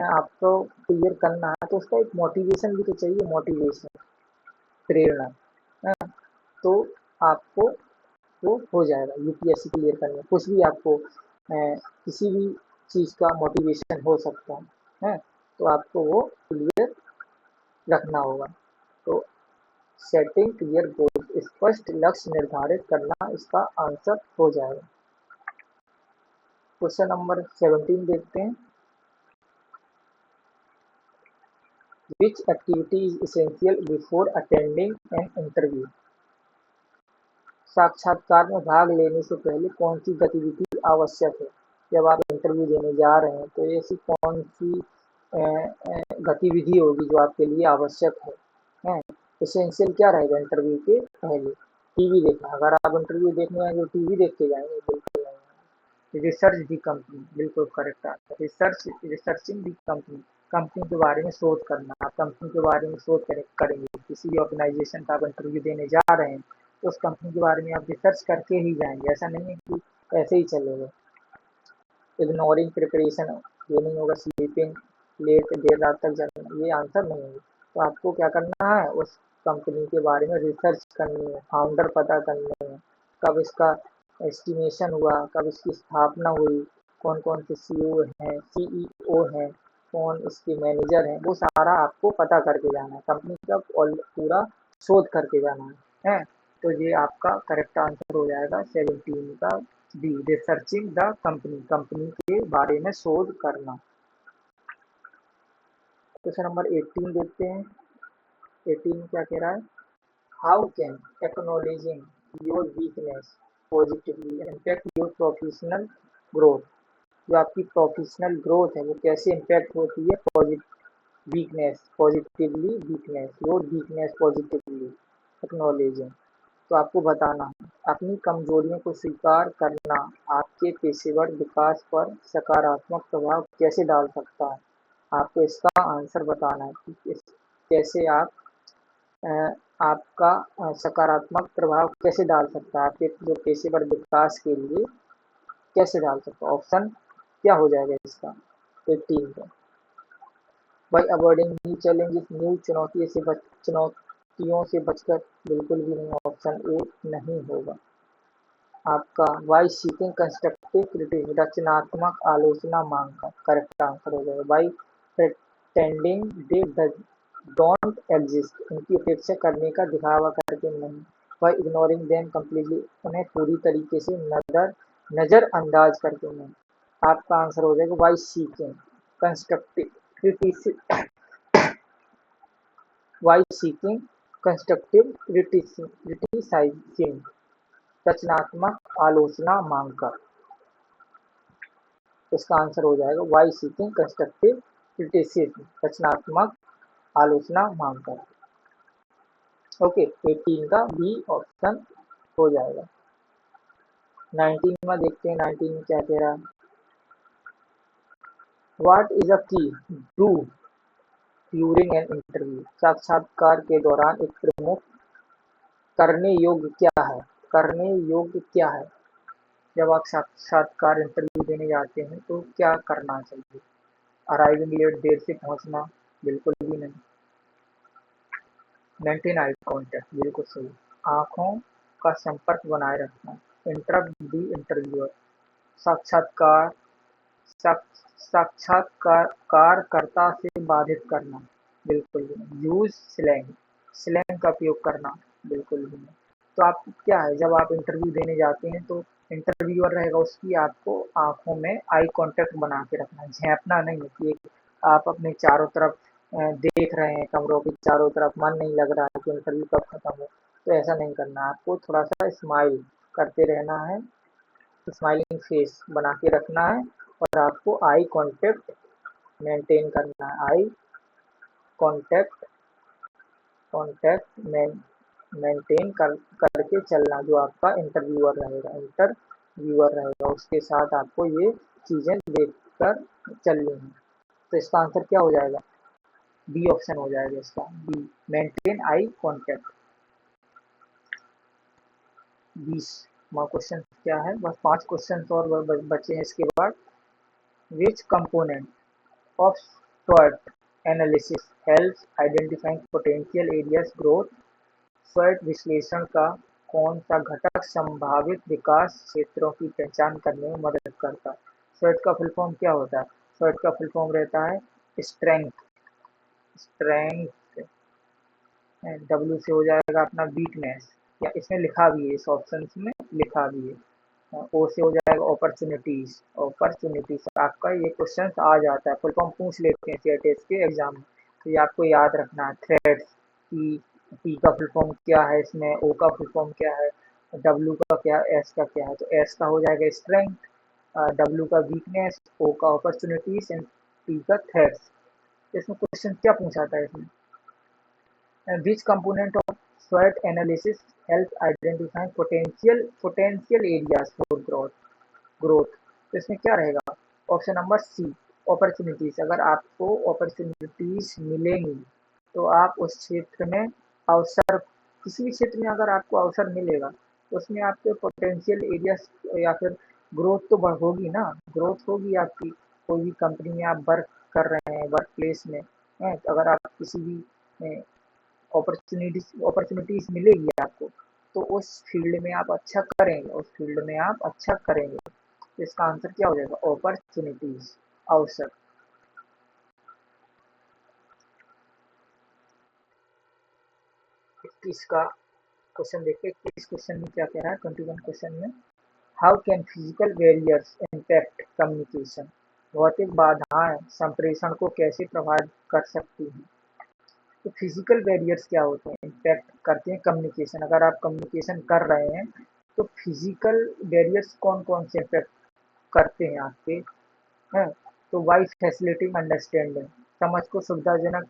आपको क्लियर करना है तो उसका एक मोटिवेशन भी तो चाहिए, मोटिवेशन, प्रेरणा, है ना? तो आपको वो हो जाएगा यूपीएससी क्लियर करने। कुछ भी आपको किसी भी चीज़ का मोटिवेशन हो सकता है, तो आपको वो क्लियर रखना होगा। तो सेटिंग क्लियर गोल, स्पष्ट लक्ष्य निर्धारित करना इसका आंसर हो जाएगा। क्वेश्चन नंबर 17 देखते हैं। Which activity is essential before attending an interview? साक्षात्कार में भाग लेने से पहले कौन सी गतिविधि आवश्यक है? जब आप इंटरव्यू देने जा रहे हैं तो ऐसी कौन सी गतिविधि होगी जो आपके लिए आवश्यक है? एसेंशियल क्या रहेगा इंटरव्यू के पहले? टीवी देखना। अगर आप इंटरव्यू देखने आएंगे तो टीवी देख के जाएंगे? बिल्कुल नहीं। रिसर्च दी कंपनी, बिल्कुल करेक्ट आंसर। रिसर्चिंग दी कंपनी, कंपनी के बारे में शोध करना। आप कंपनी के बारे में शोध करेंगे, किसी भी ऑर्गेनाइजेशन का आप इंटरव्यू देने जा रहे हैं तो उस कंपनी के बारे में आप रिसर्च करके ही जाएंगे, ऐसा नहीं है कि ऐसे ही चले गए। इग्नोरिंग प्रिपरेशन, ये नहीं होगा। स्लीपिंग लेट, देर रात तक जगना, ये आंसर नहीं होगा। तो आपको क्या करना है? उस कंपनी के बारे में रिसर्च करनी है, फाउंडर पता करने हैं, कब इसका एस्टिमेशन हुआ, कब इसकी स्थापना हुई, कौन कौन से सीईओ हैं, कौन इसके मैनेजर हैं, वो सारा आपको पता करके जाना है, कंपनी का पूरा शोध करके जाना है। तो ये आपका करेक्ट आंसर हो जाएगा 17 का B, researching the company, company के बारे में शोध करना। क्वेश्चन नंबर 18 देखते हैं। 18 क्या कह रहा है? How can acknowledging your weakness positively impact your professional growth? जो आपकी प्रोफेशनल ग्रोथ है वो कैसे इम्पैक्ट होती है? Weakness, your weakness positively acknowledging. तो आपको बताना है अपनी कमजोरियों को स्वीकार करना आपके पेशेवर विकास पर सकारात्मक प्रभाव कैसे डाल सकता है? आपको इसका आंसर बताना है कि कैसे आप अ, आपका सकारात्मक प्रभाव कैसे डाल सकता है आपके जो पेशेवर विकास के लिए, कैसे डाल सकता है? ऑप्शन क्या हो जाएगा इसका 18 का? By avoiding new challenges, new चुनौतियों से बचकर, बिल्कुल भी नहीं, ऑप्शन ए नहीं होगा आपका। बाई सीकिंग कंस्ट्रक्टिव क्रिटिसिज्म, रचनात्मक आलोचना मांगकर, करेक्ट आंसर हो जाएगा। By pretending they don't exist, उनकी उपेक्षा करने का दिखावा करके नहीं। बाई इग्नोरिंग देम कम्प्लीटली, उन्हें पूरी तरीके से नजरअंदाज करके नहीं। आपका आंसर हो जाएगा by seeking constructive criticism, by seeking constructive criticism. रचनात्मक आलोचना मांगकर। इसका आंसर हो जाएगा वाई सीकिंग कंस्ट्रक्टिव क्रिटिसिज्म, रचनात्मक आलोचना मांगकर। ओके, 18 का बी ऑप्शन हो जाएगा। 19 में देखते हैं 19 में क्या कह रहा है। व्हाट इज अ की डू ड्यूरिंग एन इंटरव्यू, साक्षात्कार के दौरान एक प्रमुख करने योग्य क्या है, करने योग्य क्या है। जब आप साक्षात्कार इंटरव्यू देने जाते हैं तो क्या करना चाहिए। अराइविंग लेट, देर से पहुंचना, बिल्कुल भी नहीं। मेंटेन आई कांटेक्ट, बिल्कुल सही। आंखों का संपर्क बनाए रखना। इंटरप्ट दी इंटरव्यूअर, साक्षात्कार साक्षात्कारकर्ता से बाधित करना, बिल्कुल भी नहीं। यूज स्लैंग, स्लैंग का उपयोग करना, बिल्कुल भी नहीं। तो आप क्या है, जब आप इंटरव्यू देने जाते हैं तो इंटरव्यूअर रहेगा, उसकी आपको आंखों में आई कांटेक्ट बना के रखना है, झेपना नहीं है कि आप अपने चारों तरफ देख रहे हैं, कमरों के चारों तरफ, मन नहीं लग रहा है कि इंटरव्यू कब खत्म हो। तो ऐसा नहीं करना है, आपको थोड़ा सा स्माइल करते रहना है, स्माइलिंग फेस बना के रखना है, और आपको आई कांटेक्ट मेंटेन करना है। आई कांटेक्ट कांटेक्ट मेंटेन करके चलना, जो आपका इंटरव्यूअर रहेगा उसके साथ आपको ये चीजें देखकर चलनी है। तो इसका आंसर क्या हो जाएगा, बी ऑप्शन हो जाएगा इसका, बी, मेंटेन आई कांटेक्ट। 20वां क्वेश्चन क्या है, बस 5 क्वेश्चन और बचे हैं इसके बाद। विच component of SWOT analysis helps identifying potential areas growth। SWOT विश्लेषण का कौन सा घटक संभावित विकास क्षेत्रों की पहचान करने में मदद करता है। SWOT का फुल फॉर्म क्या होता है। SWOT का फुल फॉर्म रहता है स्ट्रेंथ, स्ट्रेंथ, डब्ल्यू से हो जाएगा अपना वीकनेस, या इसमें लिखा भी है, इस ऑप्शन में लिखा भी है। ओ से हो जाएगा अपॉर्चुनिटीज, अपॉर्चुनिटीज आपका ये क्वेश्चन आ जाता है, फुल फॉर्म पूछ लेते हैं टेस्ट के एग्जाम में, तो ये आपको याद रखना है। थ्रेड्स, टी का फुल फॉर्म क्या है, इसमें ओ का फुल फॉर्म क्या है, डब्ल्यू का क्या, एस का क्या है। तो एस का हो जाएगा स्ट्रेंथ, डब्ल्यू का वीकनेस, ओ का अपॉर्चुनिटीज एंड टी का थ्रेड्स। इसमें क्वेश्चन क्या पूछा था इसमें, which component of SWOT analysis help identify potential areas for growth। तो इसमें क्या रहेगा, ऑप्शन नंबर सी, अपॉर्चुनिटीज। अगर आपको अपॉर्चुनिटीज मिलेंगी तो आप उस क्षेत्र में अवसर, किसी भी क्षेत्र में अगर आपको अवसर मिलेगा तो उसमें आपके पोटेंशियल एरियाज या फिर ग्रोथ तो होगी ना, ग्रोथ होगी आपकी। कोई भी कंपनी में आप वर्क कर रहे हैं, वर्क प्लेस में हैं, तो अगर आप किसी भी अपॉर्चुनिटीज मिलेगी आपको, तो उस फील्ड में आप अच्छा करेंगे, उस फील्ड में आप अच्छा करेंगे। तो इसका आंसर क्या हो जाएगा, अपॉर्चुनिटीज, अवसर। 21 का क्वेश्चन देखिए, 21 क्वेश्चन में क्या कह रहा है, 21 क्वेश्चन में, how can physical barriers impact communication. भौतिक बाधाएं संप्रेषण को कैसे प्रभावित कर सकती हैं। तो फिजिकल बैरियर्स क्या होते हैं, इम्पैक्ट करते हैं कम्युनिकेशन। अगर आप कम्युनिकेशन कर रहे हैं तो फिजिकल बैरियर्स कौन कौन से इम्पैक्ट करते हैं आपके, हैं। तो वाई फैसिलिटिंग अंडरस्टैंडिंग, समझ को सुविधाजनक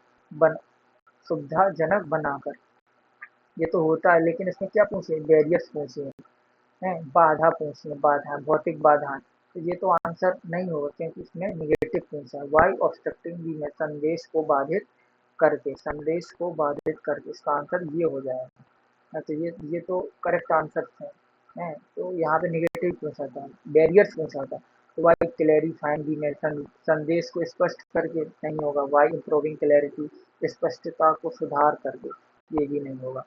बनाकर, ये तो होता है, लेकिन इसमें क्या पूछे, बैरियर्स पूछे हैं, बाधा पूछे, बाधा, भौतिक बाधा। तो ये तो आंसर नहीं होगा क्योंकि इसमें निगेटिव पूछा है। वाई ऑब्स्ट्रक्टिंग दी, संदेश को बाधित करके, संदेश को बाधित करके, इसका आंसर ये हो जाएगा। तो ये तो करेक्ट आंसर है। तो यहाँ पे निगेटिव पूछा था, बैरियर्स पूछा था। तो वाई क्लैरिफाइंग दी में संदेश को स्पष्ट करके नहीं होगा। वाई इम्प्रूविंग क्लैरिटी, स्पष्टता को सुधार करके, ये भी नहीं होगा।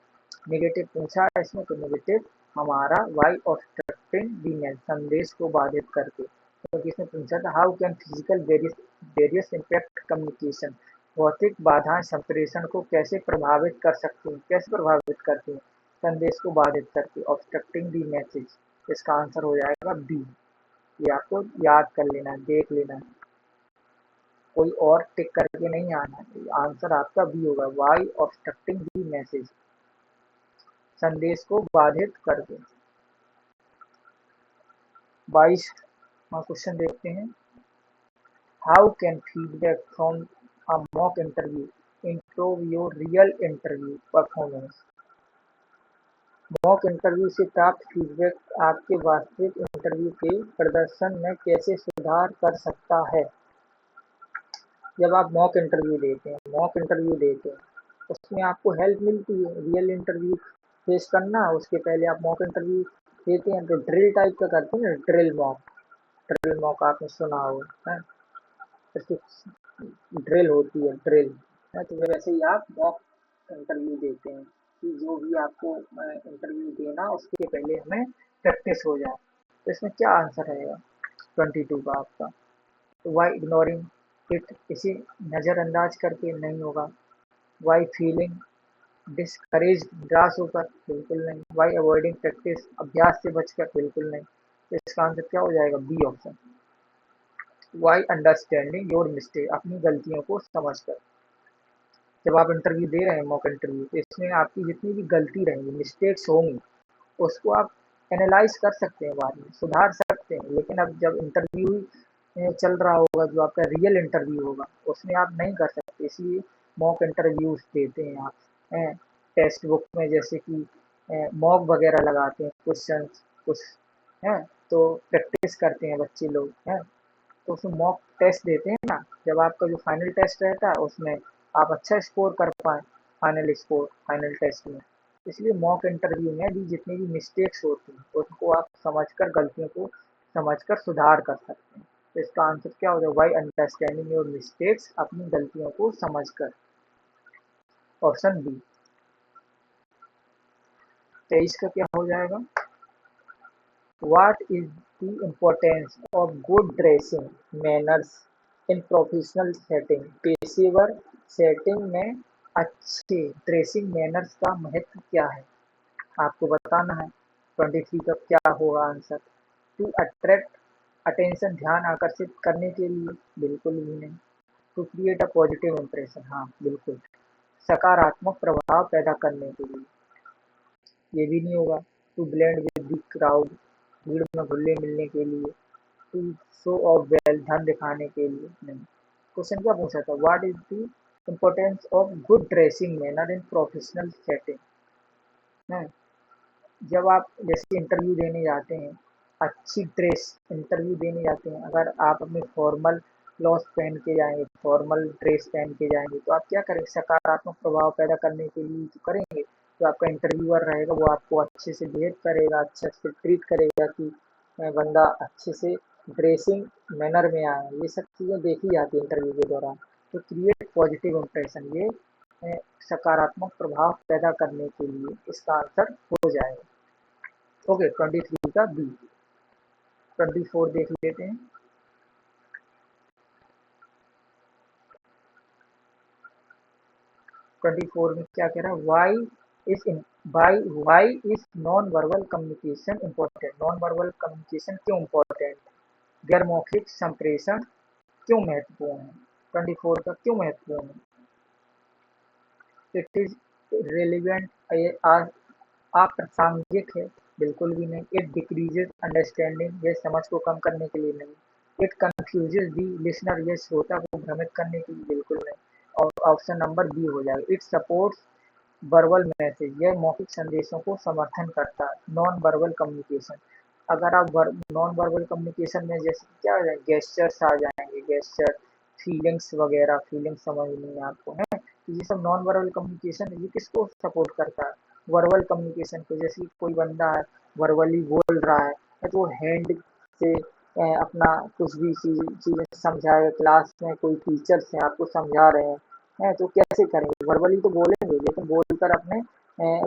निगेटिव पूछा है इसमें, तो निगेटिव हमारा वाई ऑब्स्ट्रक्टिंग दी में, संदेश को बाधित करके। क्योंकि इसमें पूछा था how can physical barriers impact communication, भौतिक बाधाएं संप्रेषण को कैसे प्रभावित कर सकती हैं, कैसे प्रभावित करती हैं, संदेश को बाधित करके, ऑब्स्ट्रक्टिंग दी मैसेज। इसका आंसर हो जाएगा बी। ये आपको याद कर लेना है, देख लेना है, कोई और टिक करके नहीं आना है। आंसर आपका बी होगा, वाई ऑब्स्ट्रक्टिंग दी मैसेज, संदेश को बाधित करके। 22वां क्वेश्चन देखते हैं। How can feedback from a mock interview improve your real interview performance? Mock interview से प्राप्त फीडबैक आपके वास्तविक इंटरव्यू के प्रदर्शन में कैसे सुधार कर सकता है? जब आप मॉक इंटरव्यू देते हैं, उसमें आपको हेल्प मिलती है रियल इंटरव्यू फेस करना। उसके पहले आप मॉक इंटरव्यू देते हैं तो ड्रिल टाइप का करते हैं ना, ड्रिल मॉक आपने सुना होगा, है? जैसे ड्रिल होती है, ड्रिल है, तो वैसे ही आप मॉक इंटरव्यू देते हैं कि जो भी आपको इंटरव्यू देना उसके पहले हमें प्रैक्टिस हो जाए। तो इसमें क्या आंसर रहेगा 22 का आपका? वाई इग्नोरिंग इट, इसे नज़रअंदाज करके नहीं होगा। वाई फीलिंग डिस्करेज, निराश होकर? बिल्कुल नहीं। वाई अवॉइडिंग प्रैक्टिस, अभ्यास से बचकर? बिल्कुल नहीं। तो इसका आंसर क्या हो जाएगा? B option. By understanding your mistake, अपनी गलतियों को समझकर। जब आप इंटरव्यू दे रहे हैं मॉक इंटरव्यू, तो इसमें आपकी जितनी भी गलती रहेंगी, मिस्टेक्स होंगी, उसको आप एनालाइज कर सकते हैं, बाद में सुधार सकते हैं। लेकिन अब जब इंटरव्यू चल रहा होगा, जो आपका रियल इंटरव्यू होगा, उसमें आप नहीं कर सकते। इसलिए मॉक इंटरव्यूज देते हैं आप, हैं? टेक्स्ट बुक में जैसे कि मॉक वगैरह लगाते हैं, क्वेश्चन कुछ हैं, तो प्रैक्टिस करते हैं बच्चे लोग, हैं? तो उसमें मॉक टेस्ट देते हैं ना, जब आपका जो फाइनल टेस्ट रहता है उसमें आप अच्छा स्कोर कर पाए, फाइनल टेस्ट में। इसलिए मॉक इंटरव्यू में भी जितनी भी मिस्टेक्स होती हैं उनको आप समझकर, गलतियों को समझकर सुधार कर सकते हैं। तो इसका आंसर क्या हो जाएगा? वाई अंडरस्टैंडिंग योर मिस्टेक्स, अपनी गलतियों को समझकर। Option B. 23 का क्या हो जाएगा? What is the importance of good dressing manners in professional setting? पेशेवर सेटिंग में अच्छे ड्रेसिंग मैनर्स का महत्व क्या है? आपको बताना है। 23 का क्या होगा आंसर? टू अट्रैक्ट अटेंशन, ध्यान आकर्षित करने के लिए? बिल्कुल भी नहीं। To create a positive impression, हाँ बिल्कुल। सकारात्मक प्रभाव पैदा करने के लिए? ये भी नहीं होगा। To blend with the crowd, भीड़ में घुलने मिलने के लिए? टू शो ऑफ वेल्थ, धन दिखाने के लिए? नहीं। क्वेश्चन क्या पूछा था? What is the importance of good dressing manner in professional setting? है, जब आप जैसे इंटरव्यू देने जाते हैं, अच्छी ड्रेस इंटरव्यू देने जाते हैं, अगर आप अपने फॉर्मल क्लॉथ पहन के जाएंगे, फॉर्मल ड्रेस पहन के जाएंगे, तो आप क्या करेंगे? सकारात्मक प्रभाव पैदा करने के लिए तो करेंगे। जो आपका इंटरव्यूअर रहेगा वो आपको अच्छे से बिहेव करेगा, अच्छे से ट्रीट करेगा कि बंदा अच्छे से ड्रेसिंग मैनर में आए। ये सब चीज़ें देखी जाती है इंटरव्यू के दौरान। तो क्रिएट पॉजिटिव इम्प्रेशन, ये सकारात्मक प्रभाव पैदा करने के लिए इसका आंसर हो जाएगा। ओके, 23 का बी। 24 देख लेते हैं। 24 में क्या कह रहा है? Why is non verbal communication important? Non verbal communication क्यों इम्पोर्टेंट? गैर मौखिक संप्रेषण क्यों महत्वपूर्ण है? 24 का क्यों महत्वपूर्ण है? इट इज रेलिवेंट, अप्रासंगिक है? बिल्कुल भी नहीं। इट डिक्रीजेज अंडरस्टैंडिंग, ये समझ को कम करने के लिए नहीं। इट कंफ्यूजेज दी लिसनर, ये श्रोता को भ्रमित करने के लिए? बिल्कुल नहीं। और ऑप्शन नंबर बी हो जाएगा। इट सपोर्ट्स वर्बल मैसेज, यह मौखिक संदेशों को समर्थन करता है। नॉन वर्बल कम्युनिकेशन, अगर आप नॉन वर्बल कम्युनिकेशन में जैसे क्या आ जाएंगे, गेस्चर्स आ जाएंगे, गेस्चर, फीलिंग्स वगैरह, फीलिंग्स समझ नहीं है आपको, है? तो ये सब नॉन वर्बल कम्युनिकेशन है, ये किसको सपोर्ट करता है? वर्बल कम्युनिकेशन को। जैसे कि कोई बंदा है, वर्बली बोल रहा है, तो वो हैंड से अपना कुछ भी चीज़ें समझाए, क्लास में कोई टीचर्स हैं आपको समझा रहे हैं, तो कैसे करेंगे? वर्बली तो बोलेंगे, लेकिन बोलकर अपने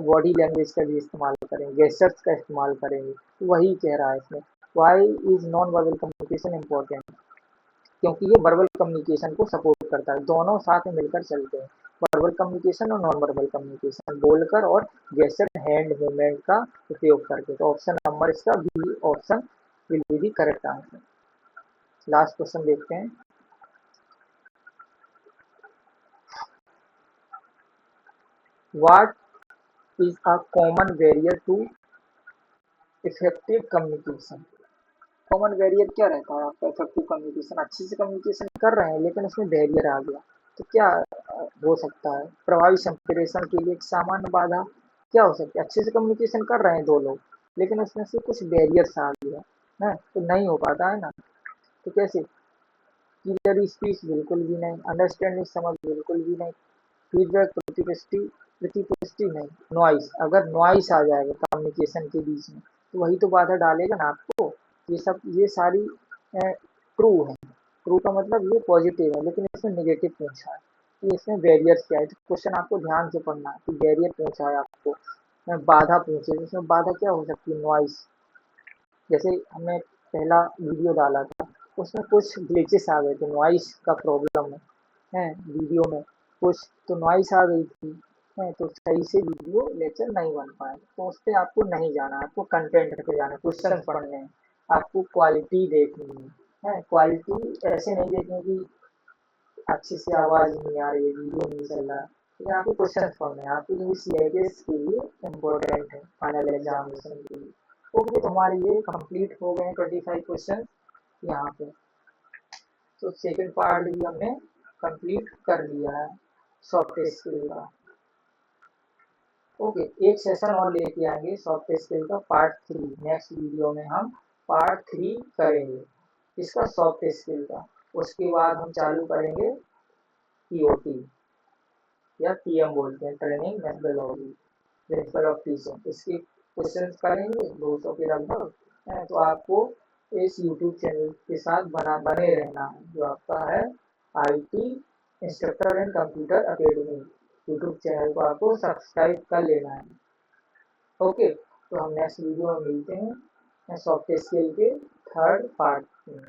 बॉडी लैंग्वेज का भी इस्तेमाल करेंगे, गेस्चर्स का इस्तेमाल करेंगे। तो वही कह रहा है इसमें, why is non verbal communication important? क्योंकि ये वर्बल कम्युनिकेशन को सपोर्ट करता है, दोनों साथ में मिलकर चलते हैं। वर्बल कम्युनिकेशन और नॉन वर्बल कम्युनिकेशन, बोलकर और गेस्चर, हैंड मूवमेंट का उपयोग करके। तो ऑप्शन नंबर इसका B option will be the correct answer. Last question देखते हैं। What is a common barrier to effective communication? Common barrier क्या रहता है आपका? इफेक्टिव कम्युनिकेशन, अच्छे से कम्युनिकेशन कर रहे हैं लेकिन उसमें बैरियर आ गया, तो क्या हो सकता है? प्रभावी संप्रेषण के लिए एक सामान्य बाधा क्या हो सकती है? अच्छे से कम्युनिकेशन कर रहे हैं दो लोग, लेकिन उसमें से कुछ बैरियर्स आ गया है, तो नहीं हो पाता है ना। तो कैसे? क्लियर स्पीच बिल्कुल भी नहीं, अंडरस्टैंडिंग समझ बिल्कुल भी नहीं, फीडबैक प्रतिपुष्टि नहीं, नॉइस, अगर नॉइस आ जाएगा कम्युनिकेशन के बीच में तो वही तो बाधा डालेगा ना आपको। ये सारी ट्रू है। ट्रू का मतलब ये पॉजिटिव है, लेकिन इसमें नेगेटिव पूछा है कि इसमें बैरियर्स क्या है। तो क्वेश्चन आपको ध्यान से पढ़ना है कि बैरियर पूछा है आपको, बाधा पूछे, इसमें बाधा क्या हो सकती है? नॉइस। जैसे हमने पहला वीडियो डाला था, उसमें कुछ ग्लिचेस आ गए थे, नॉइस का प्रॉब्लम है वीडियो में कुछ, तो नॉइस आ गई थी है, तो सही से वीडियो लेक्चर नहीं बन पाए। तो उस पर आपको नहीं जाना, आपको कंटेंट पे जाना, क्वेश्चन पढ़ने हैं, आपको क्वालिटी देखनी है, क्वालिटी ऐसे नहीं देखनी कि अच्छी से आवाज नहीं आ रही है, वीडियो नहीं चल रहा है, लेकिन आपको क्वेश्चन पढ़ने हैं, आपके लिए सीआईएस के लिए इम्पोर्टेंट है फाइनल एग्जामिनेशन के लिए। ओके, तो हमारे ये कंप्लीट हो गए 25 क्वेश्चन यहाँ पे। तो सेकंड पार्ट भी हमने कंप्लीट कर लिया है सॉफ्ट स्किल का। ओके, एक सेशन और लेके आएंगे सॉफ्ट स्किल का पार्ट 3। नेक्स्ट वीडियो में हम पार्ट 3 करेंगे इसका सॉफ्ट स्किल का। उसके बाद हम चालू करेंगे पीओटी या पीएम बोलते हैं, training methodology, principle of teaching. इसके क्वेश्चन करेंगे 200 के लगभग है। तो आपको इस यूट्यूब चैनल के साथ बने रहना है, जो आपका है IT instructor and computer academy. YouTube channel को आपको सब्सक्राइब कर लेना है। ओके, तो हम नेक्स्ट वीडियो में मिलते हैं सॉफ्ट स्किल के थर्ड पार्ट में।